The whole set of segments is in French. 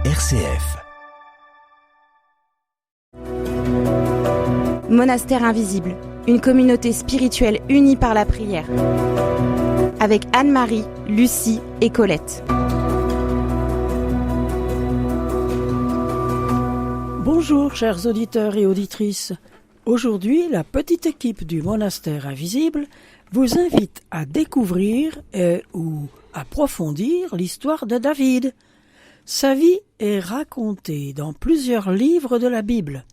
RCF. Monastère invisible, une communauté spirituelle unie par la prière. Avec Anne-Marie, Lucie et Colette. Bonjour chers auditeurs et auditrices. Aujourd'hui, la petite équipe du Monastère invisible vous invite à découvrir ou approfondir l'histoire de David. Sa vie est racontée dans plusieurs livres de la Bible.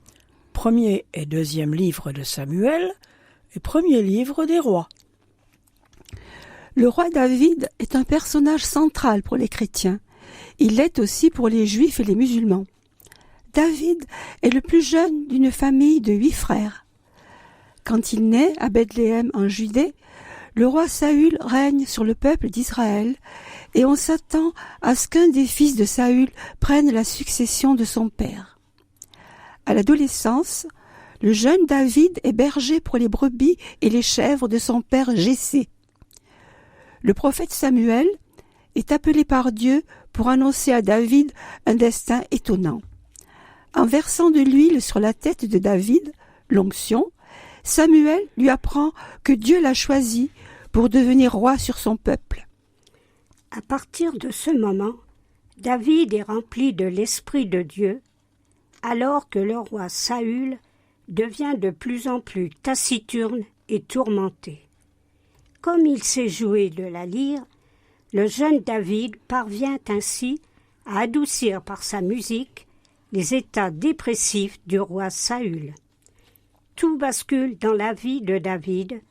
Premier et deuxième livre de Samuel et premier livre des rois. Le roi David est un personnage central pour les chrétiens. Il l'est aussi pour les juifs et les musulmans. David est le plus jeune d'une famille de 8 frères. Quand il naît à Bethléem en Judée, le roi Saül règne sur le peuple d'Israël et on s'attend à ce qu'un des fils de Saül prenne la succession de son père. À l'adolescence, le jeune David est berger pour les brebis et les chèvres de son père Jessé. Le prophète Samuel est appelé par Dieu pour annoncer à David un destin étonnant. En versant de l'huile sur la tête de David, l'onction, Samuel lui apprend que Dieu l'a choisi pour devenir roi sur son peuple. À partir de ce moment, David est rempli de l'Esprit de Dieu, alors que le roi Saül devient de plus en plus taciturne et tourmenté. Comme il sait jouer de la lyre, le jeune David parvient ainsi à adoucir par sa musique les états dépressifs du roi Saül. Tout bascule dans la vie de David,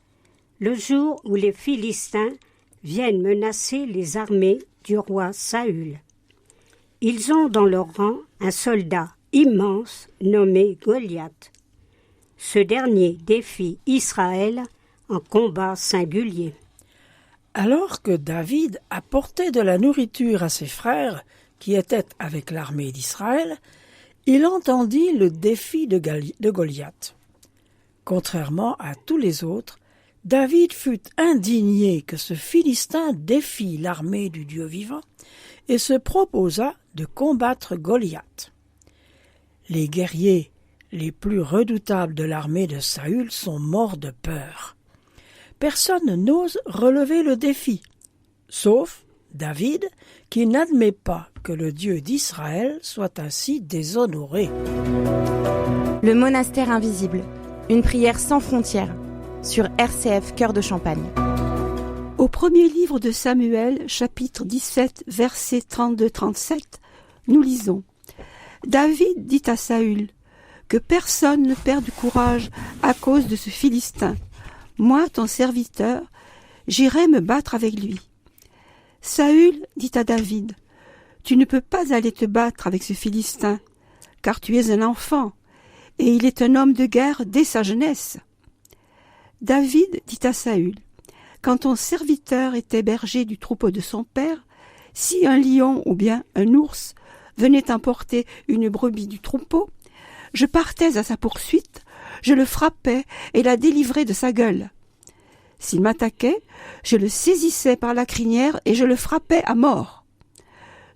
le jour où les Philistins viennent menacer les armées du roi Saül. Ils ont dans leur rang un soldat immense nommé Goliath. Ce dernier défie Israël en combat singulier. Alors que David apportait de la nourriture à ses frères qui étaient avec l'armée d'Israël, il entendit le défi de Goliath. Contrairement à tous les autres, David fut indigné que ce Philistin défie l'armée du Dieu vivant et se proposa de combattre Goliath. Les guerriers les plus redoutables de l'armée de Saül sont morts de peur. Personne n'ose relever le défi, sauf David, qui n'admet pas que le Dieu d'Israël soit ainsi déshonoré. Le Monastère invisible, une prière sans frontières, sur RCF Cœur de Champagne. Au premier livre de Samuel, chapitre 17, versets 32-37, nous lisons « David dit à Saül que personne ne perd du courage à cause de ce Philistin. Moi, ton serviteur, j'irai me battre avec lui. » Saül dit à David « Tu ne peux pas aller te battre avec ce Philistin, car tu es un enfant, et il est un homme de guerre dès sa jeunesse. » David dit à Saül « Quand ton serviteur était berger du troupeau de son père, si un lion ou bien un ours venait emporter une brebis du troupeau, je partais à sa poursuite, je le frappais et la délivrais de sa gueule. S'il m'attaquait, je le saisissais par la crinière et je le frappais à mort.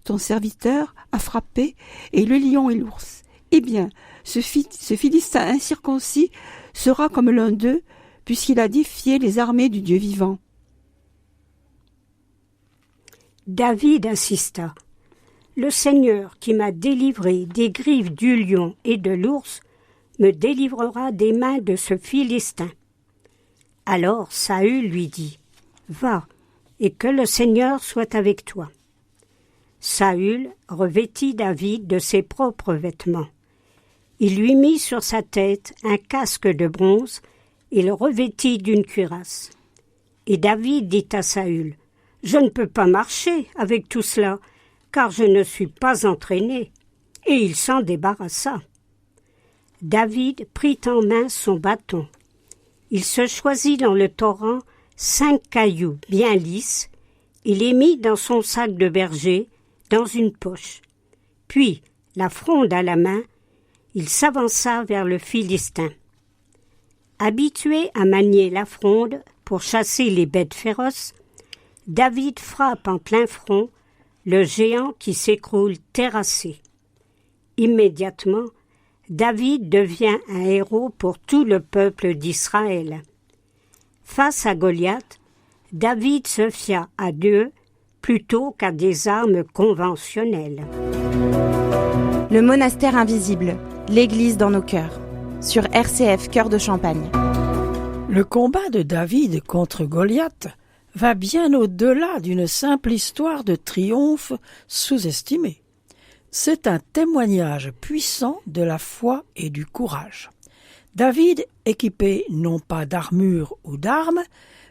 Ton serviteur a frappé et le lion et l'ours. Eh bien, ce Philistin incirconcis sera comme l'un d'eux, puisqu'il a défié les armées du Dieu vivant. » David insista. « Le Seigneur qui m'a délivré des griffes du lion et de l'ours me délivrera des mains de ce Philistin. » Alors Saül lui dit « Va, et que le Seigneur soit avec toi. » Saül revêtit David de ses propres vêtements. Il lui mit sur sa tête un casque de bronze et le revêtit d'une cuirasse. Et David dit à Saül « Je ne peux pas marcher avec tout cela, car je ne suis pas entraîné. » Et il s'en débarrassa. David prit en main son bâton. Il se choisit dans le torrent 5 cailloux bien lisses et les mit dans son sac de berger, dans une poche. Puis, la fronde à la main, il s'avança vers le Philistin. Habitué à manier la fronde pour chasser les bêtes féroces, David frappe en plein front le géant qui s'écroule terrassé. Immédiatement, David devient un héros pour tout le peuple d'Israël. Face à Goliath, David se fia à Dieu plutôt qu'à des armes conventionnelles. Le monastère invisible, l'Église dans nos cœurs, sur RCF Cœur de Champagne. Le combat de David contre Goliath va bien au-delà d'une simple histoire de triomphe sous-estimée. C'est un témoignage puissant de la foi et du courage. David, équipé non pas d'armure ou d'armes,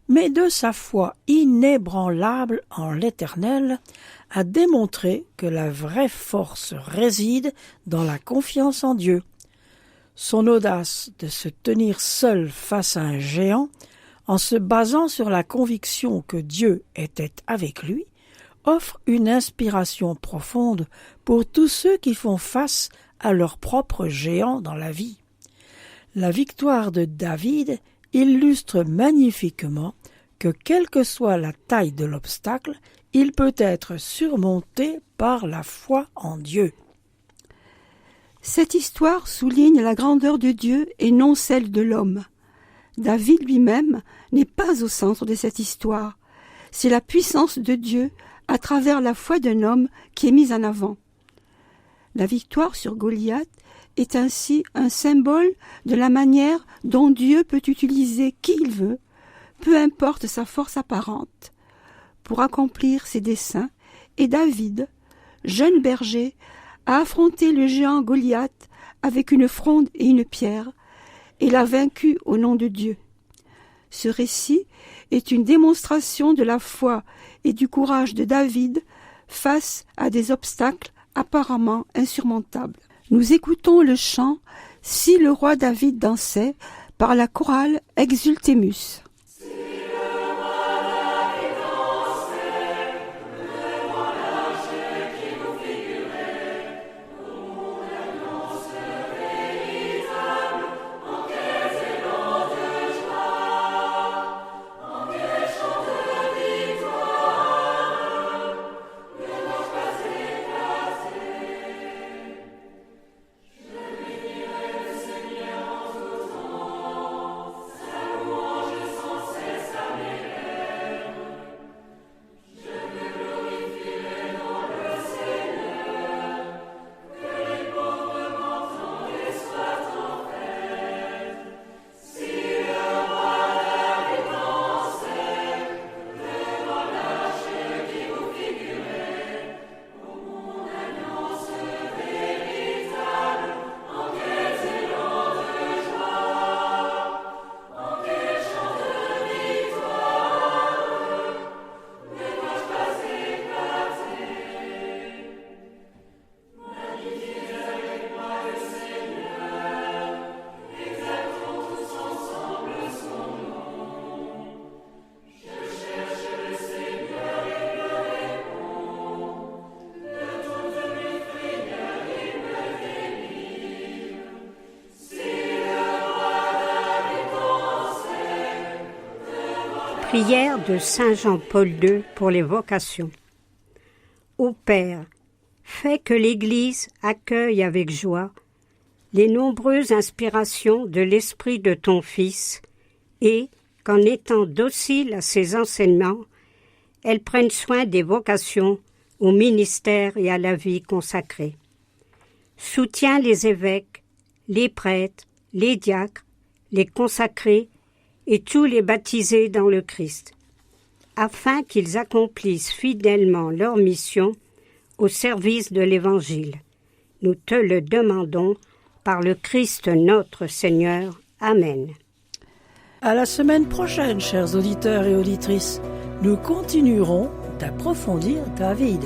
mais de sa foi inébranlable en l'Éternel, a démontré que la vraie force réside dans la confiance en Dieu. Son audace de se tenir seul face à un géant, en se basant sur la conviction que Dieu était avec lui, offre une inspiration profonde pour tous ceux qui font face à leurs propres géants dans la vie. La victoire de David illustre magnifiquement que quelle que soit la taille de l'obstacle, il peut être surmonté par la foi en Dieu. Cette histoire souligne la grandeur de Dieu et non celle de l'homme. David lui-même n'est pas au centre de cette histoire. C'est la puissance de Dieu à travers la foi d'un homme qui est mise en avant. La victoire sur Goliath est ainsi un symbole de la manière dont Dieu peut utiliser qui il veut, peu importe sa force apparente, pour accomplir ses desseins, et David, jeune berger, a affronté le géant Goliath avec une fronde et une pierre, et l'a vaincu au nom de Dieu. Ce récit est une démonstration de la foi et du courage de David face à des obstacles apparemment insurmontables. Nous écoutons le chant « Si le roi David dansait » par la chorale Exultemus. Prière de Saint Jean-Paul II pour les vocations. Ô Père, fais que l'Église accueille avec joie les nombreuses inspirations de l'esprit de ton Fils et, qu'en étant docile à ses enseignements, elle prenne soin des vocations au ministère et à la vie consacrée. Soutiens les évêques, les prêtres, les diacres, les consacrés et tous les baptisés dans le Christ, afin qu'ils accomplissent fidèlement leur mission au service de l'Évangile. Nous te le demandons par le Christ notre Seigneur. Amen. À la semaine prochaine, chers auditeurs et auditrices, nous continuerons d'approfondir David.